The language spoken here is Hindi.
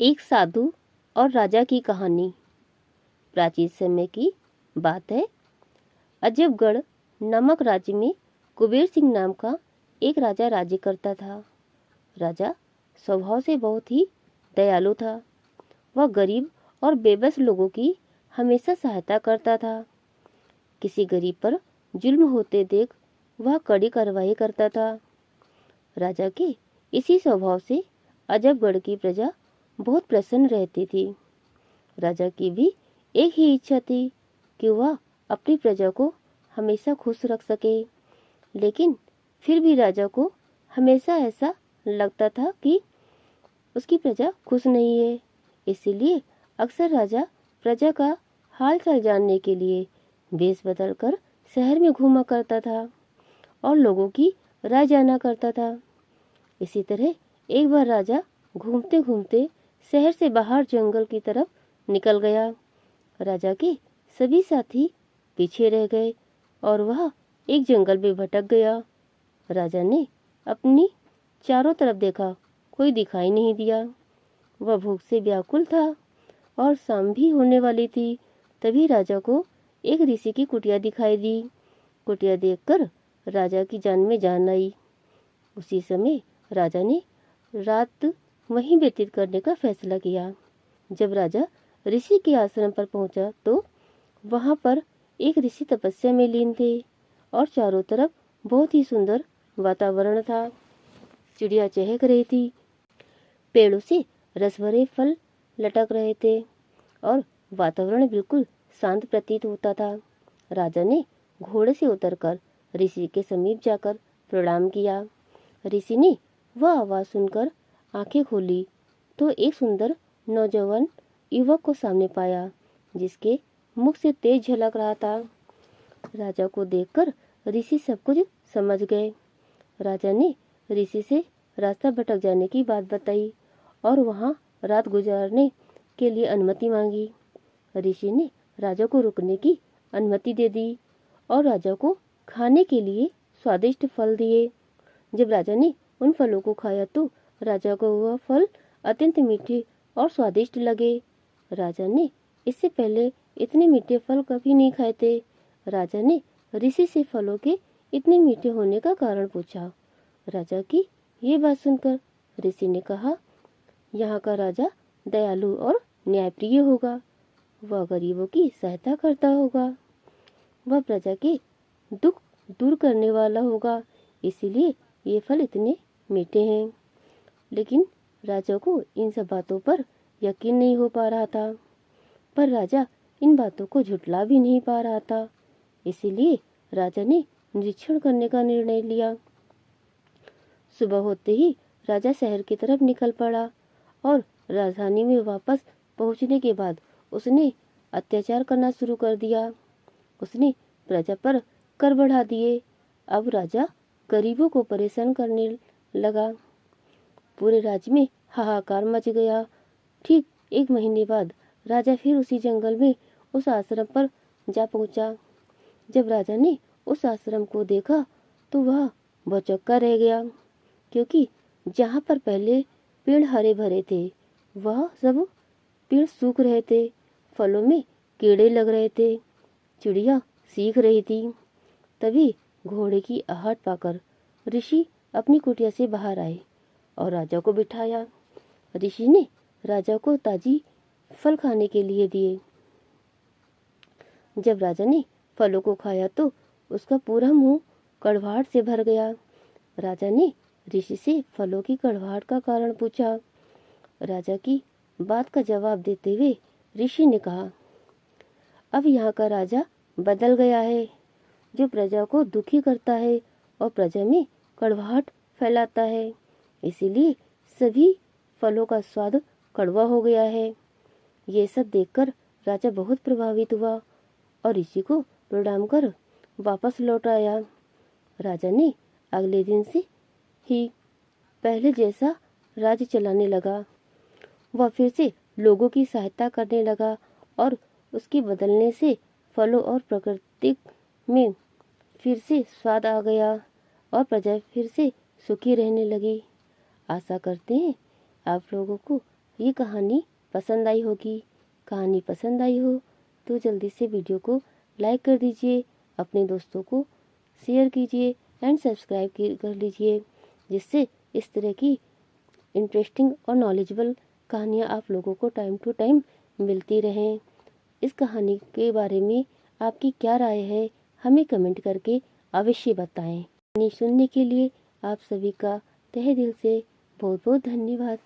एक साधु और राजा की कहानी। प्राचीन समय की बात है। अजबगढ़ नामक राज्य में कुबेर सिंह नाम का एक राजा राज्य करता था। राजा स्वभाव से बहुत ही दयालु था। वह गरीब और बेबस लोगों की हमेशा सहायता करता था। किसी गरीब पर जुल्म होते देख वह कड़ी कार्रवाई करता था। राजा के इसी स्वभाव से अजबगढ़ की प्रजा बहुत प्रसन्न रहती थी। राजा की भी एक ही इच्छा थी कि वह अपनी प्रजा को हमेशा खुश रख सके। लेकिन फिर भी राजा को हमेशा ऐसा लगता था कि उसकी प्रजा खुश नहीं है। इसीलिए अक्सर राजा प्रजा का हाल चाल जानने के लिए वेश बदलकर शहर में घूमा करता था और लोगों की राय जाना करता था। इसी तरह एक बार राजा घूमते घूमते शहर से बाहर जंगल की तरफ निकल गया। राजा के सभी साथी पीछे रह गए और वह एक जंगल में भटक गया। राजा ने अपनी चारों तरफ देखा, कोई दिखाई नहीं दिया। वह भूख से व्याकुल था और शाम भी होने वाली थी। तभी राजा को एक ऋषि की कुटिया दिखाई दी। कुटिया देखकर राजा की जान में जान आई। उसी समय राजा ने रात वहीं व्यतीत करने का फैसला किया। जब राजा ऋषि के आश्रम पर पहुंचा तो वहां पर एक ऋषि तपस्या में लीन थे और चारों तरफ बहुत ही सुंदर वातावरण था। चिड़िया चहक रही थी, पेड़ों से रस भरे फल लटक रहे थे और वातावरण बिल्कुल शांत प्रतीत होता था। राजा ने घोड़े से उतरकर ऋषि के समीप जाकर प्रणाम किया। ऋषि ने वह आवाज सुनकर आंखें खोली तो एक सुंदर नौजवान युवक को सामने पाया, जिसके मुख से तेज झलक रहा था। राजा को देखकर ऋषि सब कुछ समझ गए। राजा ने ऋषि से रास्ता भटक जाने की बात बताई और वहां रात गुजारने के लिए अनुमति मांगी। ऋषि ने राजा को रुकने की अनुमति दे दी और राजा को खाने के लिए स्वादिष्ट फल दिए। जब राजा ने उन फलों को खाया तो राजा को वह फल अत्यंत मीठे और स्वादिष्ट लगे। राजा ने इससे पहले इतने मीठे फल कभी नहीं खाए थे। राजा ने ऋषि से फलों के इतने मीठे होने का कारण पूछा। राजा की ये बात सुनकर ऋषि ने कहा, यहाँ का राजा दयालु और न्यायप्रिय होगा। वह गरीबों की सहायता करता होगा। वह प्रजा के दुख दूर करने वाला होगा, इसीलिए ये फल इतने मीठे हैं। लेकिन राजा को इन सब बातों पर यकीन नहीं हो पा रहा था, पर राजा इन बातों को झुठला भी नहीं पा रहा था। इसीलिए राजा ने निरीक्षण करने का निर्णय लिया। सुबह होते ही राजा शहर की तरफ निकल पड़ा और राजधानी में वापस पहुंचने के बाद उसने अत्याचार करना शुरू कर दिया। उसने प्रजा पर कर बढ़ा दिए। अब राजा गरीबों को परेशान करने लगा। पूरे राज्य में हाहाकार मच गया। ठीक एक महीने बाद राजा फिर उसी जंगल में उस आश्रम पर जा पहुंचा। जब राजा ने उस आश्रम को देखा तो वह भौचक्का रह गया, क्योंकि जहाँ पर पहले पेड़ हरे भरे थे वह सब पेड़ सूख रहे थे, फलों में कीड़े लग रहे थे, चिड़िया सीख रही थी। तभी घोड़े की आहट पाकर ऋषि अपनी कुटिया से बाहर आए और राजा को बिठाया। ऋषि ने राजा को ताजी फल खाने के लिए दिए। जब राजा ने फलों को खाया तो उसका पूरा मुंह कड़वाहट से भर गया। राजा ने ऋषि से फलों की कड़वाहट का कारण पूछा। राजा की बात का जवाब देते हुए ऋषि ने कहा, अब यहाँ का राजा बदल गया है, जो प्रजा को दुखी करता है और प्रजा में कड़वाहट फैलाता है। इसीलिए सभी फलों का स्वाद कड़वा हो गया है। ये सब देखकर राजा बहुत प्रभावित हुआ और ऋषि को प्रणाम कर वापस लौट आया। राजा ने अगले दिन से ही पहले जैसा राज्य चलाने लगा। वह फिर से लोगों की सहायता करने लगा और उसके बदलने से फलों और प्रकृति में फिर से स्वाद आ गया और प्रजा फिर से सुखी रहने लगी। आशा करते हैं आप लोगों को ये कहानी पसंद आई होगी। कहानी पसंद आई हो तो जल्दी से वीडियो को लाइक कर दीजिए, अपने दोस्तों को शेयर कीजिए एंड सब्सक्राइब कर लीजिए, जिससे इस तरह की इंटरेस्टिंग और नॉलेजेबल कहानियाँ आप लोगों को टाइम टू टाइम मिलती रहें। इस कहानी के बारे में आपकी क्या राय है, हमें कमेंट करके अवश्य बताएं। कहानी सुनने के लिए आप सभी का तहे दिल से बहुत बहुत धन्यवाद।